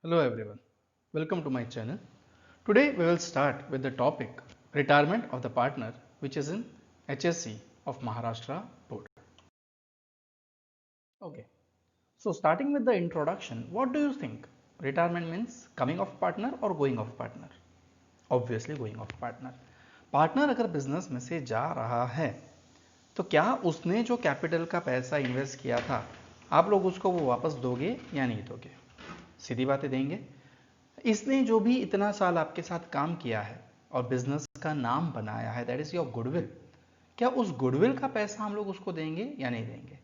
Hello everyone, welcome to my channel. Today we will start with the topic retirement of the partner which is in HSC of Maharashtra board. Okay, so starting with the introduction, what do you think? Retirement means coming of partner or going of partner? Obviously going of partner. Partner अगर business में से जा रहा है तो क्या उसने जो कैपिटल का पैसा इन्वेस्ट किया था आप लोग उसको वो वापस दोगे या नहीं दोगे? सीधी बातें देंगे। इसने जो भी इतना साल आपके साथ काम किया है और बिजनेस का नाम बनाया है, दैट इज योर गुडविल, क्या उस गुडविल का पैसा हम लोग उसको देंगे या नहीं देंगे?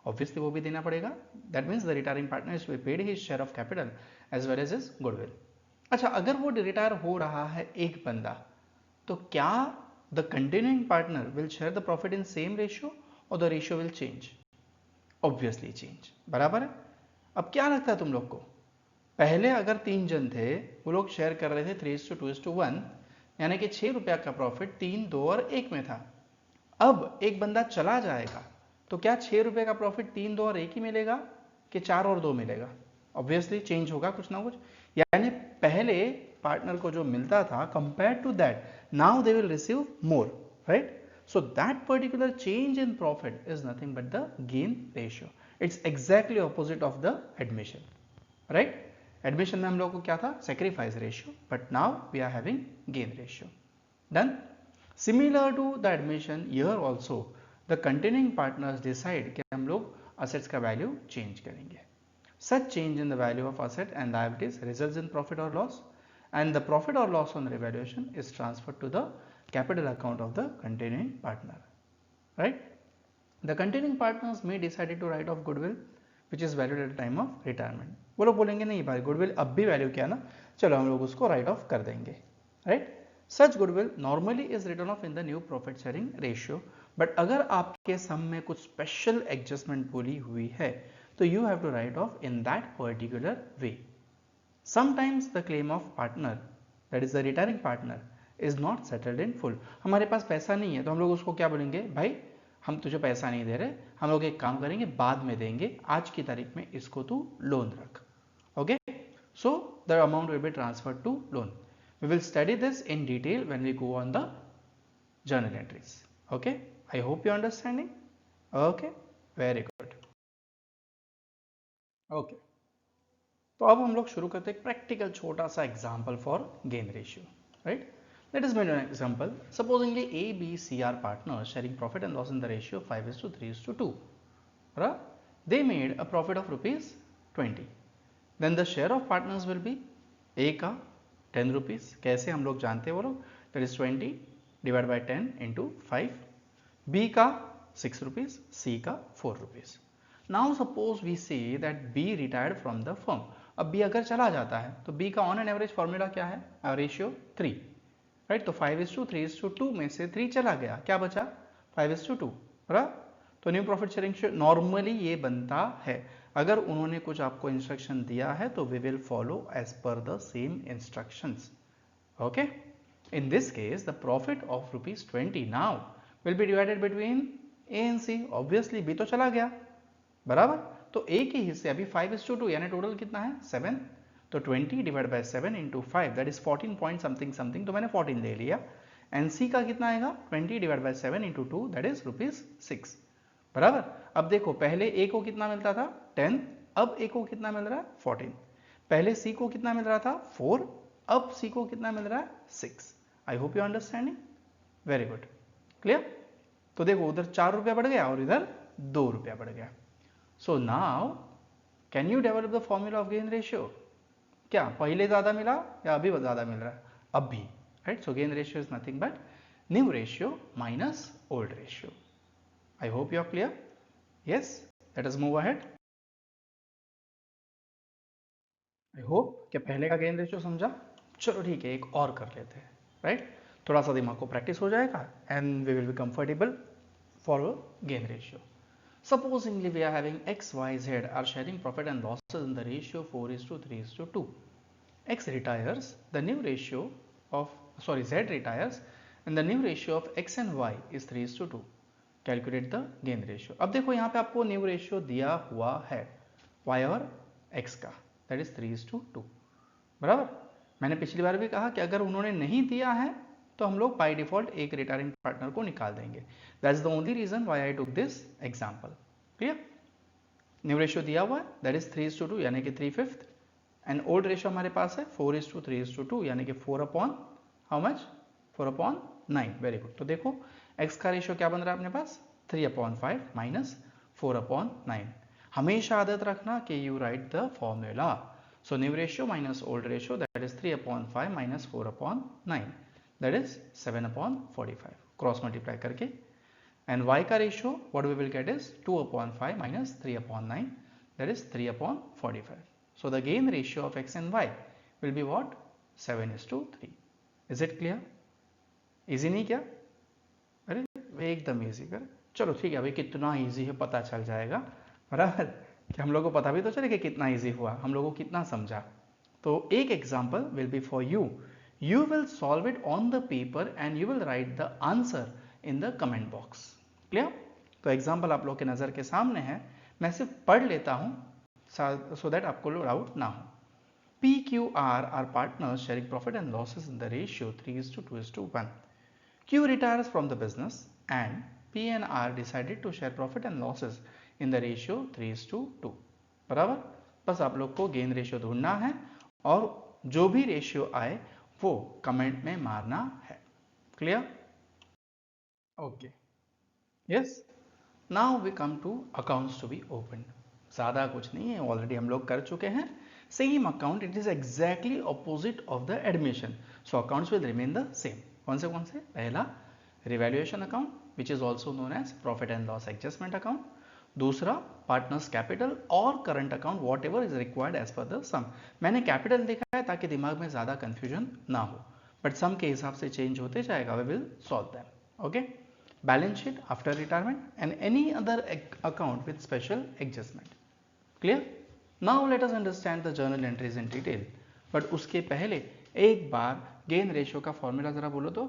ऑब्वियसली वो भी देना पड़ेगा। That means the retiring partner is paid his share of capital as well as his goodwill. अच्छा, अगर वो रिटायर हो रहा है एक बंदा, तो क्या the continuing partner will share the profit in same ratio और the ratio will change? Obviously change. बराबर है। अब क्या लगता है तुम लोग को, पहले अगर 3 जन थे वो लोग शेयर कर रहे थे 3:2:1, यानी कि 6 रुपया का प्रॉफिट 3, 2 और 1 में था। अब एक बंदा चला जाएगा तो क्या 6 रुपये का प्रॉफिट 3, 2 और 1 ही मिलेगा कि 4 और 2 मिलेगा? ऑब्वियसली चेंज होगा कुछ ना कुछ। यानी पहले पार्टनर को जो मिलता था compare to that now they will receive more, right? So that particular change in profit is nothing but the gain ratio. It's exactly opposite of the admission, right? Admission में हम लोग को क्या था? Sacrifice ratio, but now we are having gain ratio. Done? Similar to the admission, here also the continuing partners decide कि हम लोग assets का value change करेंगे. Such change in the value of asset and liabilities results in profit or loss, and the profit or loss on revaluation is transferred to the capital account of the continuing partner, right? The continuing partners may decide to write off goodwill which is valued at the time of retirement. वो लोग बोलेंगे नहीं भाई goodwill अब भी value किया ना, चलो हम लोग उसको राइट ऑफ कर देंगे, right? Such goodwill normally is return of in the new profit sharing ratio, but अगर आपके सम में कुछ स्पेशल एडजस्टमेंट बोली हुई है तो you have to write off in that particular way. Sometimes the claim of partner, that is the retiring partner, is not settled in full. हमारे पास पैसा नहीं है तो हम लोग उसको क्या बोलेंगे, भाई हम तुझे पैसा नहीं दे रहे, हम लोग एक काम करेंगे बाद में देंगे, आज की तारीख में इसको तू लोन रख. Okay, so the amount will be transferred to loan. We will study this in detail when we go on the journal entries. Okay, I hope you are understanding. Okay, very good. Okay, तो अब हम लोग शुरू करते हैं practical छोटा सा example for gain ratio, right? Let us make an example. Supposingly A B C are partners sharing profit and loss in the ratio 5:3:2. They made a profit of ₹20. Then the share of partners will be A का 10 rupees. कैसे हम लोग जानते हैं वो लोग? That is 20 divided by 10 into 5. B का 6 rupees, C का 4 rupees. Now suppose we say that B retired from the firm. अब B अगर चला जाता है तो B का ऑन एन एवरेज फॉर्मूला क्या है? Ratio 3, right? तो 5:3:2 में से 3 चला गया, क्या बचा? 5:2, राइट? तो न्यू प्रॉफिट शेयरिंग नॉर्मली ये बनता है, अगर उन्होंने कुछ आपको इंस्ट्रक्शन दिया है तो we will follow as per the same instructions. Okay, in this case the profit of ₹20 now will be divided between A and C. Obviously B तो चला गया, बराबर? तो ए के हिस्से अभी 5:2 यानी टोटल कितना है? 7. तो 20 divide by 7 into 5 that is 14 point something something, तो मैंने 14 ले लिया. एंड सी का कितना आएगा? 20 divide by 7 into 2 that is ₹6. बराबर? अब देखो पहले ए को कितना मिलता था? 10. अब ए को कितना मिल रहा है? 14. पहले सी को कितना मिल रहा था? 4. अब सी को कितना मिल रहा है? 6. I hope you understanding. Very good, clear? तो देखो उधर 4 रुपया बढ़ गया और इधर 2 रुपया बढ़ गया. So now can you develop the formula of gain ratio? क्या पहले ज्यादा मिला या अभी ज्यादा मिल रहा है? अभी, right? So gain ratio is nothing but new ratio minus old ratio. I hope you are clear. Yes, let us move ahead. I hope कि पहले का गेन रेशियो समझा. चलो ठीक है, एक और कर लेते हैं, राइट? थोड़ा सा दिमाग को प्रैक्टिस हो जाएगा and we will be comfortable for gain ratio. Supposingly we are having X, Y, Z are sharing profit and losses in the ratio 4:3:2. X retires, the new ratio of Z retires and the new ratio of X and Y is 3:2. Calculate the gain ratio. अब देखो यहाँ पे आपको new ratio दिया हुआ है y और x का, दैट इज 3:2। बराबर। मैंने पिछली बार भी कहा कि अगर उन्होंने नहीं दिया है तो हम लोग बाय डिफॉल्ट एक रिटायरिंग पार्टनर को निकाल देंगे। That is the only reason why I took this example. Clear. New ratio दिया हुआ है दैट इज 3:2 यानी कि 3/5 एंड ओल्ड रेशियो हमारे पास है 4:3:2 यानी कि 4 upon how much 4/9। Very good. तो देखो x का रेशियो क्या बन रहा है अपने पास 3/5 माइनस 4/9। हमेशा आदत रखना कि you right the formula. So new ratio minus old ratio that is 3/5 minus 4/9 that is 7/45 cross multiply करके। And y का ratio what we will get is 2/5 minus 3/9 that is 3/45. So the gain ratio of x and y will be what 7:3. Is it clear? Easy नहीं क्या? अरे एकदम easy कर। चलो ठीक है, अभी कितना easy है पता चल जाएगा। बराबर कि हम लोगों को पता भी तो चले कि कितना easy हुआ, हम लोगों को कितना समझा। तो एक example will be for you. You will solve it on the paper and you will write the answer in the comment box. Clear. तो एग्जाम्पल आप लोग के नजर के सामने है, मैं सिर्फ पढ़ लेता हूं सो दैट आपको डाउट ना हो। P, Q, R are partners sharing profit and losses in the ratio 3:2:1. Q retires from the business and P and R decided to share profit and losses in the ratio 3:2. बराबर। बस आप लोग को gain ratio ढूंढना है और जो भी रेशियो आए वो कमेंट में मारना है। Clear. Okay. Yes, now we come to accounts to be opened. ज़्यादा कुछ नहीं है, ऑलरेडी हम लोग कर चुके हैं। Same account, it is exactly opposite of the admission, so accounts will remain the same. कौन से? पहला revaluation account which is also known as profit and loss adjustment account. दूसरा पार्टनर्स कैपिटल और current account whatever is required as per the sum. मैंने capital देखा है ताकि दिमाग में ज़्यादा कन्फ्यूजन ना हो, बट सम के हिसाब से चेंज होते जाएगा, we will solve them. Okay. Balance sheet after retirement and any other account with special adjustment. Clear? Now let us understand the journal entries in detail. But उसके पहले एक बार गेन रेशियो का formula जरा बोलो तो।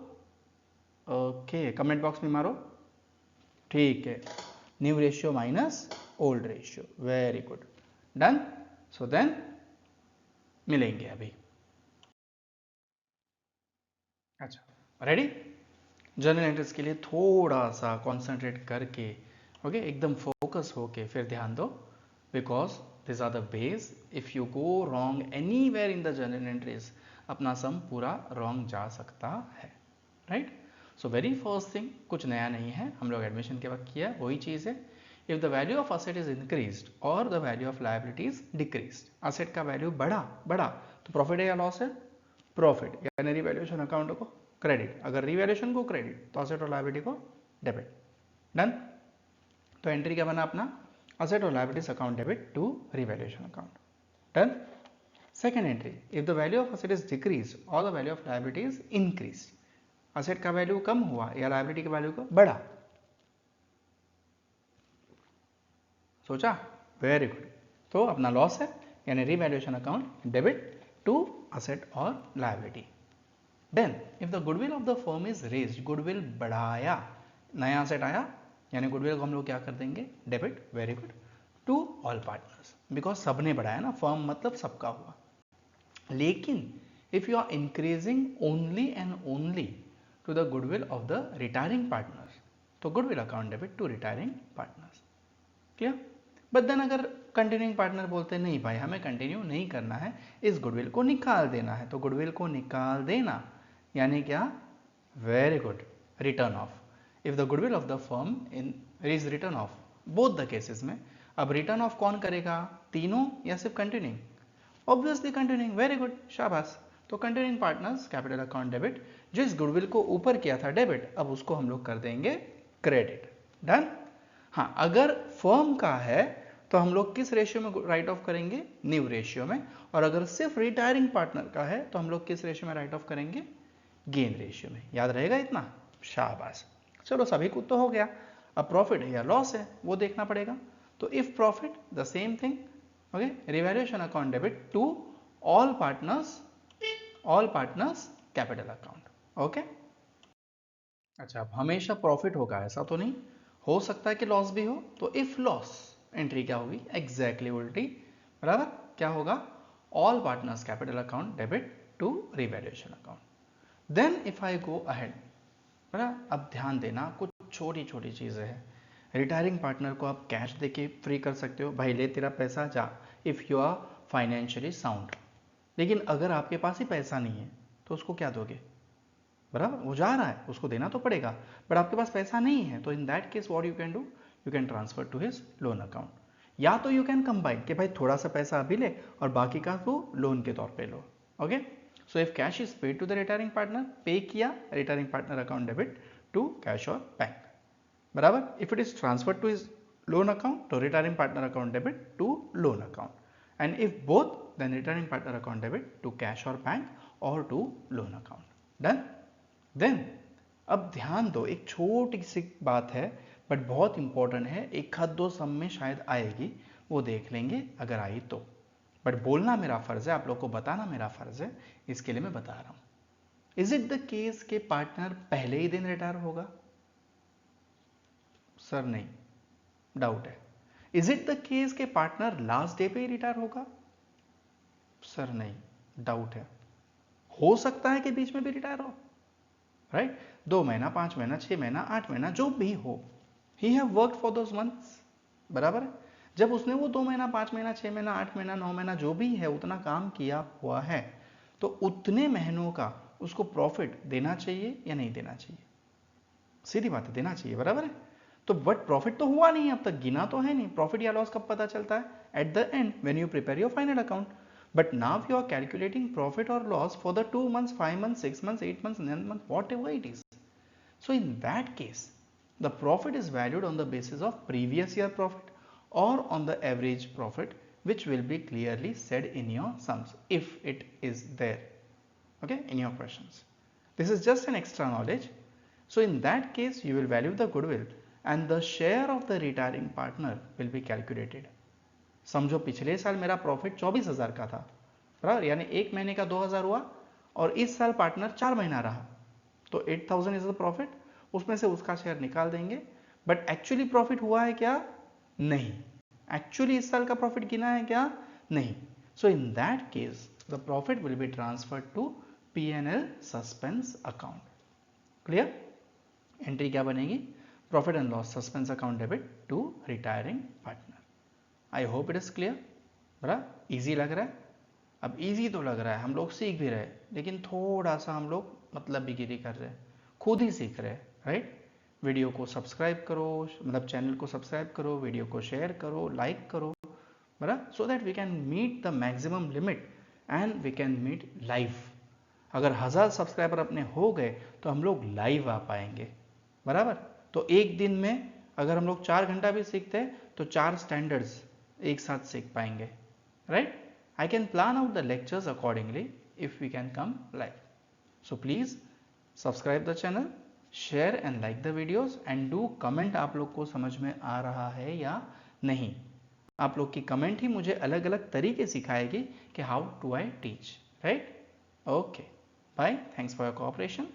Okay, comment box में मारो। ठीक है, new ratio minus old ratio. Very good, done. So then मिलेंगे अभी। अच्छा, रेडी? जर्नल एंट्रीज के लिए थोड़ा सा कॉन्सेंट्रेट करके ओके एकदम फोकस होके फिर ध्यान दो, because this are the base. If you go wrong anywhere in the journal entries अपना सम पूरा रॉन्ग जा सकता है। Right. So very first thing, कुछ नया नहीं है, हम लोग एडमिशन के वक्त किया वही चीज़ है। If the value of asset is increased और the value of liability is decreased, asset का वैल्यू बढ़ा तो प्रॉफिट है या लॉस है? प्रॉफिट, यानी रिवैल्यूएशन अकाउंट को क्रेडिट, अगर रिवैल्यूएशन को क्रेडिट तो असेट और लायबिलिटी को डेबिट। डन। तो एंट्री क्या बना अपना, असेट और liabilities account debit to revaluation account. Done. Second entry, if the value of asset is decrease और the value of liability is increase, asset का वैल्यू कम हुआ या लायबिलिटी का वैल्यू को बढ़ा। सोचा? Very good. तो अपना लॉस है, यानी revaluation account debit to asset और liability. Then, if the goodwill of the firm is raised, goodwill बढ़ाया, नया असेट आया, यानी गुडविल को हम लोग क्या कर देंगे? Debit. Very good. To all partners, because सबने बढ़ाया ना, फर्म मतलब सबका हुआ। लेकिन if you are increasing only and only to the goodwill of the retiring partners, तो goodwill account debit to retiring partners. Clear? But then अगर continuing partner बोलते नहीं भाई हमें कंटिन्यू नहीं करना है, इस गुडविल को निकाल देना है, तो गुडविल को निकाल देना यानी क्या? Very good, return of. If the goodwill of the firm in is return of, both the cases में। अब रिटर्न ऑफ कौन करेगा, तीनों या सिर्फ continuing? Obviously continuing. Very good, शाबाश। तो continuing partners capital account debit, जो इस गुडविल को ऊपर किया था डेबिट, अब उसको हम लोग कर देंगे क्रेडिट। डन। हाँ, अगर फर्म का है तो हम लोग किस रेशियो में राइट ऑफ करेंगे? न्यू रेशियो में। और अगर सिर्फ रिटायरिंग पार्टनर का है तो हम लोग किस रेशियो में राइट ऑफ करेंगे? गेन रेशियो में। याद रहेगा इतना? शाबाश। चलो सभी को तो हो गया, अब प्रॉफिट है या लॉस है वो देखना पड़ेगा। तो if profit the same thing, okay, revaluation account debit to all partners capital account. Okay. अच्छा, अब हमेशा प्रॉफिट होगा ऐसा तो नहीं, हो सकता है कि लॉस भी हो। तो इफ लॉस, एंट्री क्या होगी? एग्जैक्टली उल्टी। बराबर, क्या होगा? all partners capital account debit to revaluation account. Then if I go ahead, अब ध्यान देना, कुछ छोटी छोटी चीज़ें हैं. रिटायरिंग पार्टनर को आप कैश देके फ्री कर सकते हो, भाई ले तेरा पैसा जा, if you are financially sound. लेकिन अगर आपके पास ही पैसा नहीं है तो उसको क्या दोगे? बराबर, वो जा रहा है, उसको देना तो पड़ेगा, बट आपके पास पैसा नहीं है, तो in that case what you can do, you can transfer to his loan account. या तो यू कैन कंबाइन कि भाई थोड़ा सा पैसा अभी ले और बाकी का तो लोन के तौर पे लो. Okay, so if cash is paid to the retiring partner, pay किया, retiring partner account debit to cash और बैंक. बराबर, if it is transfer to his loan account तो retiring partner account debit to loan account. And if both, then retiring partner account debit to cash और bank और to loan account. Done. Then अब ध्यान दो, एक छोटी सी बात है बट बहुत इंपॉर्टेंट है, एक हाथ दो सम में शायद आएगी, वो देख लेंगे अगर आई तो. बट बोलना मेरा फर्ज है, आप लोग को बताना मेरा फर्ज है, इसके लिए मैं बता रहा हूं. इज इट द केस के पार्टनर पहले ही दिन रिटायर होगा? सर नहीं, डाउट है. इज इट द केस के पार्टनर लास्ट डे पे ही रिटायर होगा? सर नहीं, डाउट है. हो सकता है कि बीच में भी रिटायर हो, राइट? 2 महीना, 5 महीना, 6 महीना, 8 महीना, जो भी हो, he have worked for those months. बराबर है. जब उसने वो 2 महीना, 5 महीना, 6 महीना, 8 महीना, 9 महीना, जो भी है उतना काम किया हुआ है, तो उतने महीनों का उसको प्रॉफिट देना चाहिए या नहीं देना चाहिए? सीधी बात है, देना चाहिए. बराबर है. तो बट प्रॉफिट तो हुआ नहीं, अब तक गिना तो है नहीं. प्रॉफिट या लॉस कब पता चलता है? At the end, when you prepare your final account. But now you are calculating profit or loss for the 2 months, 5 months, 6 months, 8 months, 9 months, whatever it is. So in that case, the profit is valued on the basis of previous year profit or on the average profit, which will be clearly said in your sums if it is there, okay, in your questions. This is just an extra knowledge. So in that case, you will value the goodwill and the share of the retiring partner will be calculated. समझो पिछले साल मेरा profit 24,000 का था, बराबर, यानी एक महीने का 2,000 हुआ, और इस साल पार्टनर 4 महीना रहा, तो 8,000 इज द प्रॉफिट. उसमें से उसका शेयर निकाल देंगे. बट एक्चुअली प्रॉफिट हुआ है क्या? नहीं. एक्चुअली इस साल का प्रॉफिट गिना है क्या? नहीं. So in that case the profit will be transferred to P&L suspense account. Clear? Entry क्या बनेगी? Profit and loss suspense account debit to retiring partner. I hope it is clear. बड़ा ईजी लग रहा है? अब ईजी तो लग रहा है, हम लोग सीख भी रहे, लेकिन थोड़ा सा हम लोग मतलब बिगिरी कर रहे हैं, खुद ही सीख रहे हैं, राइट? वीडियो को सब्सक्राइब करो, मतलब चैनल को सब्सक्राइब करो, वीडियो को शेयर करो, लाइक करो, बराबर, so that we can meet the maximum limit and we can meet live. अगर 1000 सब्सक्राइबर अपने हो गए तो हम लोग लाइव आ पाएंगे. बराबर. तो एक दिन में अगर हम लोग 4 घंटा भी सीखते हैं तो 4 स्टैंडर्ड्स एक साथ सीख पाएंगे, right? I can plan out the lectures accordingly if we can come live. So please subscribe the channel, share and like the videos and do comment आप लोग को समझ में आ रहा है या नहीं. आप लोग की कमेंट ही मुझे अलग अलग तरीके सिखाएगी कि how to I teach, right? Okay, bye, thanks for your cooperation.